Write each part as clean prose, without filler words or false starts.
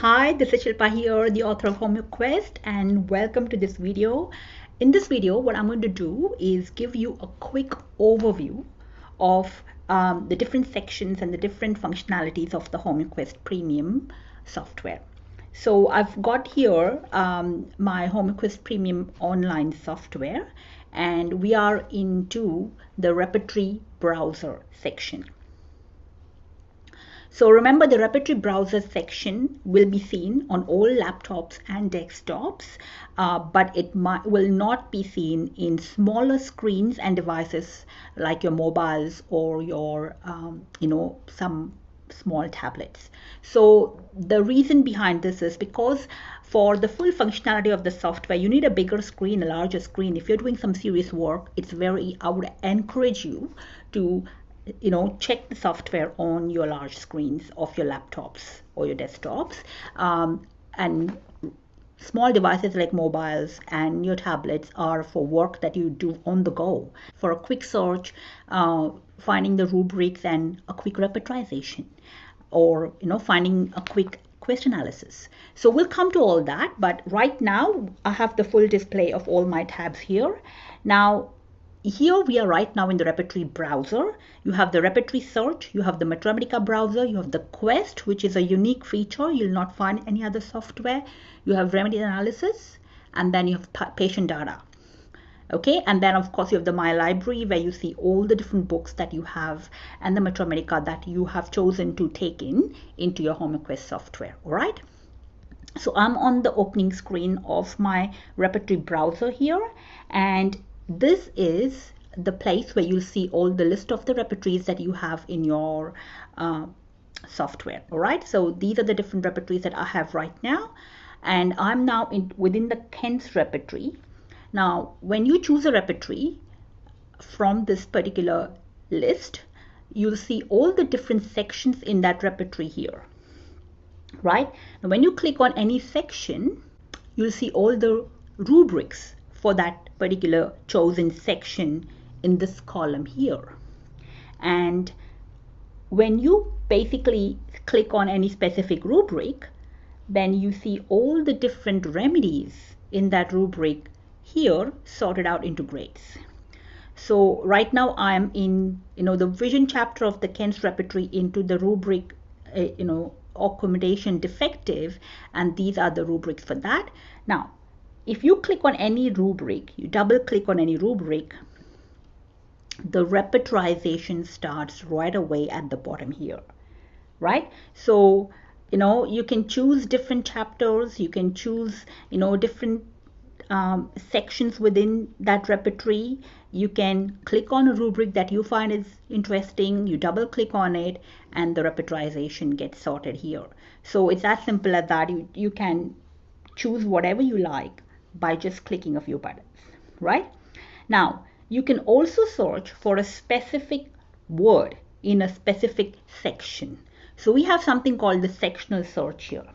Hi, this is Shilpa here, the author of HomeoQuest, and welcome to this video. In this video, what I'm going to do is give you a quick overview of the different sections and the different functionalities of the HomeoQuest Premium software. So I've got here my HomeoQuest Premium online software, and we are into the Repertory Browser section. So remember, the Repertory Browser section will be seen on all laptops and desktops, but it will not be seen in smaller screens and devices like your mobiles or your, some small tablets. So the reason behind this is because for the full functionality of the software, you need a bigger screen, a larger screen. If you're doing some serious work, I would encourage you to check the software on your large screens of your laptops or your desktops, and small devices like mobiles and your tablets are for work that you do on the go, for a quick search, finding the rubrics and a quick repertorization, or finding a quick question analysis. So we'll come to all that, but right now I have the full display of all my tabs here. Now here we are right now in the Repertory Browser. You have the Repertory Search, you have the Materia Medica browser, you have the Quest, which is a unique feature you'll not find any other software. You have remedy analysis, and then you have patient data. Okay, and then of course you have the My Library, where you see all the different books that you have, and the Materia Medica that you have chosen to take into your HomeoQuest software. All right. So I'm on the opening screen of my Repertory Browser here, and this is the place where you'll see all the list of the repertories that you have in your software. All right, so these are the different repertories that I have right now, and I'm now within the Ken's repertory. Now when you choose a repertory from this particular list, you'll see all the different sections in that repertory here. Right, now when you click on any section, you'll see all the rubrics for that particular chosen section in this column here. And when you basically click on any specific rubric, then you see all the different remedies in that rubric here sorted out into grades. So right now I'm in the vision chapter of the Ken's repertory into the rubric accommodation defective, and these are the rubrics for that. Now if you click on any rubric, you double click on any rubric, the repertorization starts right away at the bottom here, right? So you can choose different chapters, you can choose different sections within that repertory. You can click on a rubric that you find is interesting, you double click on it, and the repertorization gets sorted here. So it's as simple as that. You can choose whatever you like by just clicking a few buttons, right? Now you can also search for a specific word in a specific section. So we have something called the sectional search here.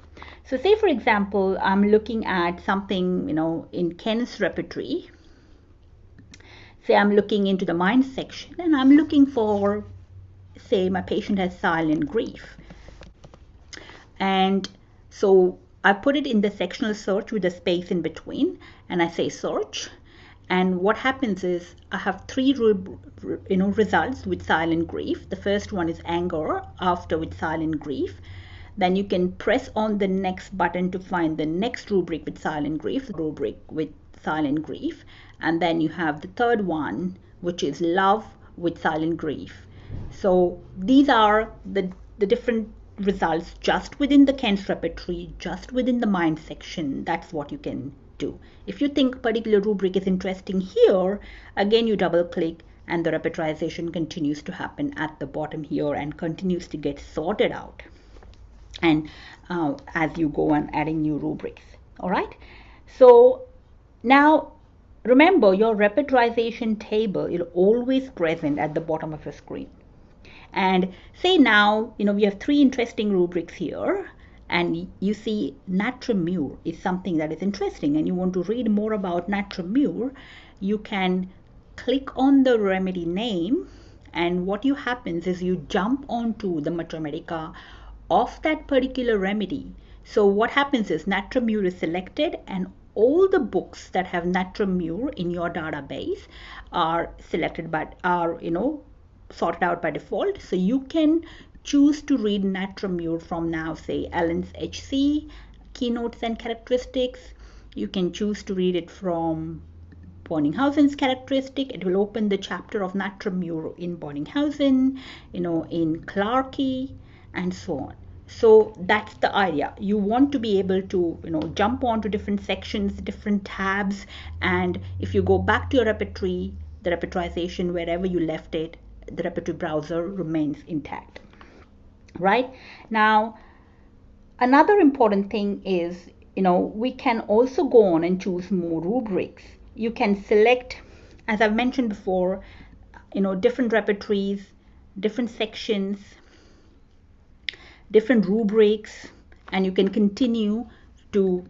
So say for example, I'm looking at something in Ken's repertory. Say I'm looking into the mind section, and I'm looking for, say, my patient has silent grief, and so I put it in the sectional search with a space in between, and I say search, and what happens is I have three results with silent grief. The first one is anger, after with silent grief. Then you can press on the next button to find the next rubric with silent grief, the rubric with silent grief, and then you have the third one, which is love with silent grief. So these are the different results just within the Ken's repertory, just within the mind section. That's what you can do. If you think a particular rubric is interesting here, again you double click, and the repertorization continues to happen at the bottom here and continues to get sorted out, and as you go on adding new rubrics. All right, so now remember, your repertorization table is always present at the bottom of your screen. And say now we have three interesting rubrics here, and you see natremur is something that is interesting, and you want to read more about natremur. You can click on the remedy name, and what happens is you jump onto the Materia Medica of that particular remedy. So what happens is natramur is selected, and all the books that have natramur in your database are selected, but are sorted out by default. So you can choose to read natramur from now, say Allen's HC, keynotes and characteristics. You can choose to read it from Bonninghausen's characteristic. It will open the chapter of natramur in Bonninghausen, in Clarkey, and so on. So that's the idea. You want to be able to jump onto different sections, different tabs, and if you go back to your repertory, the repertorization wherever you left it, the repertory browser remains intact. Right? Now, another important thing is, we can also go on and choose more rubrics. You can select, as I've mentioned before, different repertories, different sections, different rubrics, and you can continue to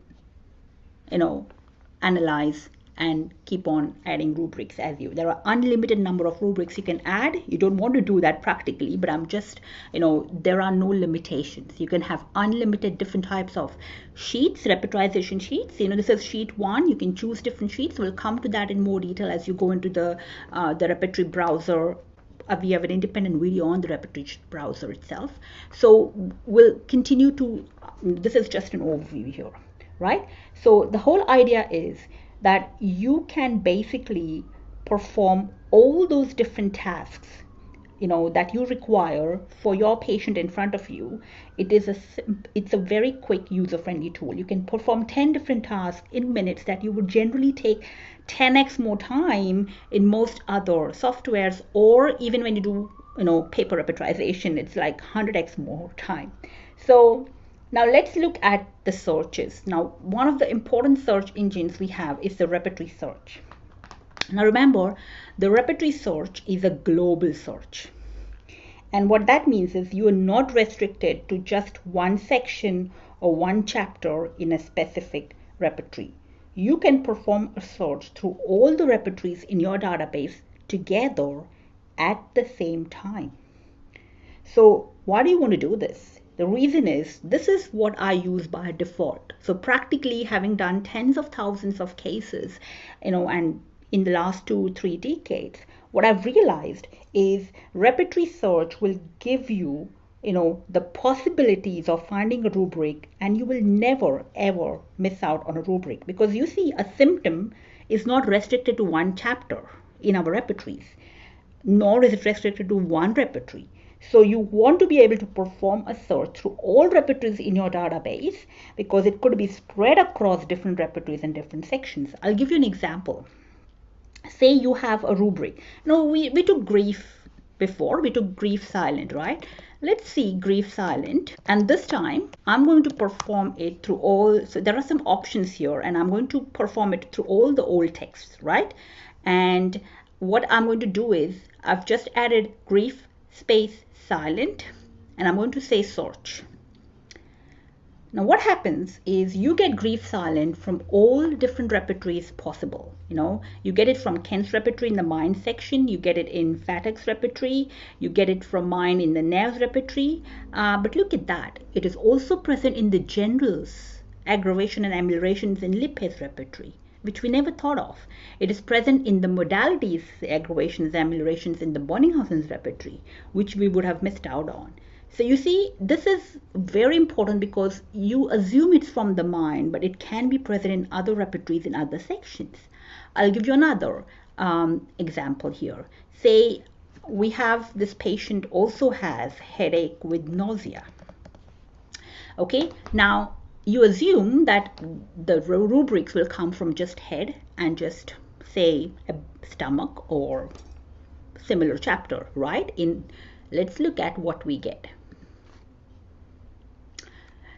analyze and keep on adding rubrics as you. There are unlimited number of rubrics you can add. You don't want to do that practically, but I'm just, there are no limitations. You can have unlimited different types of sheets, repertorization sheets. This is sheet 1. You can choose different sheets. We'll come to that in more detail as you go into the repertory browser. We have an independent video on the repertory browser itself. So we'll continue to, this is just an overview here, right? So the whole idea is that you can basically perform all those different tasks that you require for your patient in front of you. It's a very quick, user-friendly tool. You can perform 10 different tasks in minutes that you would generally take 10x more time in most other softwares, or even when you do paper repertorization, it's like 100x more time. So now let's look at the searches. Now, one of the important search engines we have is the repertory search. Now remember, the repertory search is a global search. And what that means is you are not restricted to just one section or one chapter in a specific repertory. You can perform a search through all the repertories in your database together at the same time. So why do you want to do this? The reason is, this is what I use by default. So practically, having done tens of thousands of cases, and in the last 2-3 decades, what I've realized is repertory search will give you, the possibilities of finding a rubric, and you will never ever miss out on a rubric, because you see, a symptom is not restricted to one chapter in our repertories, nor is it restricted to one repertory. So you want to be able to perform a search through all repertories in your database, because it could be spread across different repertories and different sections. I'll give you an example. Say you have a rubric. Now we took grief before, we took grief silent, right? Let's see grief silent, and this time I'm going to perform it through all, so there are some options here, and I'm going to perform it through all the old texts, right? And what I'm going to do is, I've just added grief space silent, and I'm going to say search. Now what happens is you get grief silent from all different repertories possible. You get it from Ken's repertory in the mind section, you get it in Fatak's repertory, you get it from mine in the nerves repertory, but look at that, it is also present in the generals, aggravation and ameliorations in Lippe's repertory, which we never thought of. It is present in the modalities, aggravations, ameliorations in the Bonninghausen's repertory, which we would have missed out on. So you see, this is very important, because you assume it's from the mind, but it can be present in other repertories in other sections. I'll give you another example here. Say we have this patient also has headache with nausea. Okay, now you assume that the rubrics will come from just head and just say a stomach or similar chapter, right? Let's look at what we get.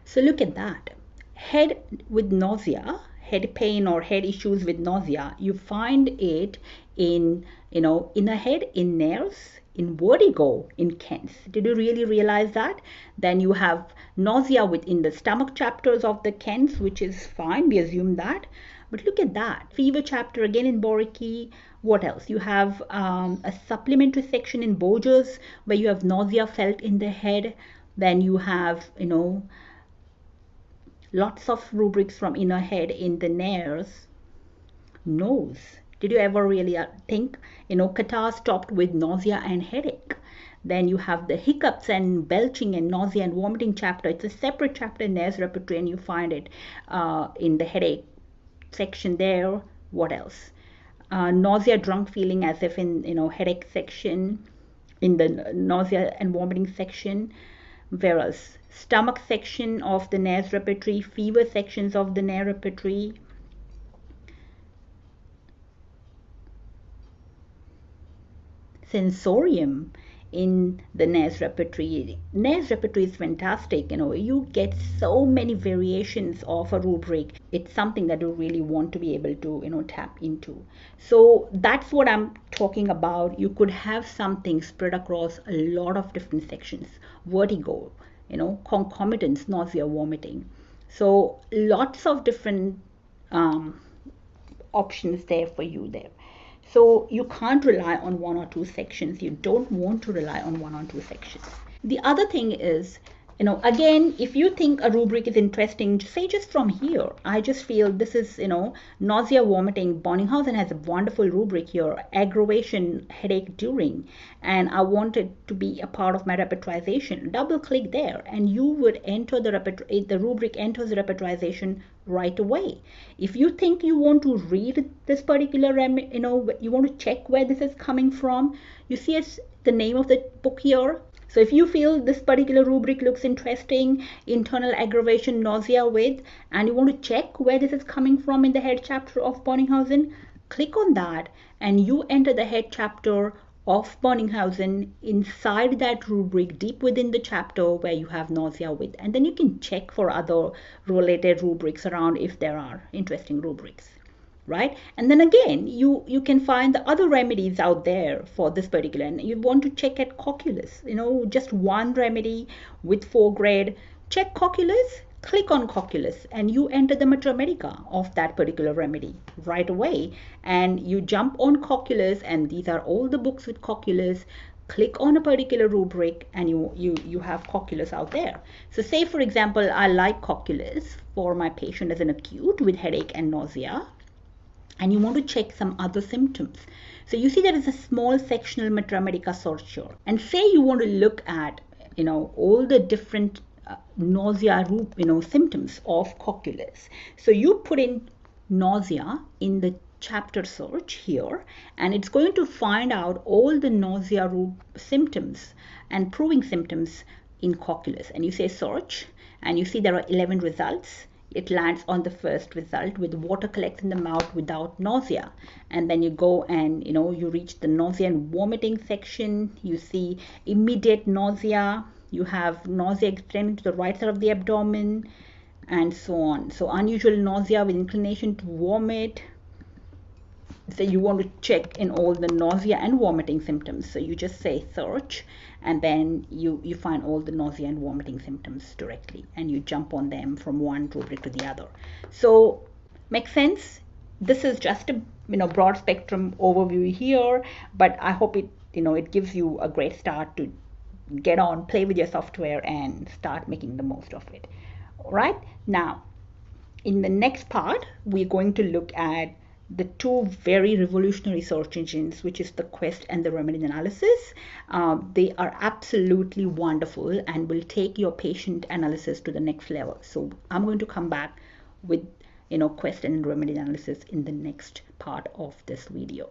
So look at that. Head with nausea, head pain or head issues with nausea, you find it in a head, in nerves, in vertigo, in Kens. Did you really realize that? Then you have nausea within the stomach chapters of the Kens, which is fine, we assume that. But look at that. Fever chapter again in Boriki. What else? You have a supplementary section in Boger's where you have nausea felt in the head. Then you have, Lots of rubrics from inner head in the nares. Nose. Did you ever really think, catarrh stopped with nausea and headache? Then you have the hiccups and belching and nausea and vomiting chapter. It's a separate chapter in nares repertory, and you find it in the headache section there. What else? Nausea, drunk feeling as if in, headache section, in the nausea and vomiting section. Where else? Stomach section of the nares repertory, fever sections of the nares repertory. Sensorium in the nares repertory. Nares repertory is fantastic. You get so many variations of a rubric. It's something that you really want to be able to tap into. So that's what I'm talking about. You could have something spread across a lot of different sections. Vertigo, concomitants, nausea, vomiting. So lots of different options there for you there. So you can't rely on one or two sections. You don't want to rely on one or two sections. The other thing is, again, if you think a rubric is interesting, say just from here, I just feel this is, nausea, vomiting. Bonninghausen has a wonderful rubric here, aggravation, headache during, and I want it to be a part of my repertorization. Double click there, and you would enter the rubric enters the repertorization right away. If you think you want to read this particular, you want to check where this is coming from, you see it's the name of the book here. So if you feel this particular rubric looks interesting, internal aggravation, nausea with, and you want to check where this is coming from in the head chapter of Bonninghausen, click on that and you enter the head chapter of Bonninghausen inside that rubric, deep within the chapter where you have nausea with, and then you can check for other related rubrics around if there are interesting rubrics. Right? And then again, you can find the other remedies out there for this particular, and you want to check at cocculus, just one remedy with 4 grade, check cocculus, click on cocculus, and you enter the Materia Medica of that particular remedy right away, and you jump on cocculus, and these are all the books with cocculus. Click on a particular rubric and you have cocculus out there. So say for example, I like cocculus for my patient as an acute with headache and nausea, and you want to check some other symptoms. So you see there is a small sectional Materia Medica search here, and say you want to look at all the different nausea symptoms of cocculus. So you put in nausea in the chapter search here, and it's going to find out all the nausea symptoms and proving symptoms in cocculus, and you say search, and you see there are 11 results. It lands on the first result with water collects in the mouth without nausea, and then you go and you reach the nausea and vomiting section. You see immediate nausea, you have nausea extending to the right side of the abdomen, and so on. So unusual nausea with inclination to vomit. So you want to check in all the nausea and vomiting symptoms. So you just say search, and then you find all the nausea and vomiting symptoms directly, and you jump on them from one rubric to the other. So makes sense? This is just a broad spectrum overview here, but I hope it gives you a great start to get on, play with your software, and start making the most of it. All right, now in the next part we're going to look at the 2 very revolutionary search engines, which is the Quest and the Remedy Analysis. They are absolutely wonderful and will take your patient analysis to the next level. So I'm going to come back with Quest and Remedy Analysis in the next part of this video.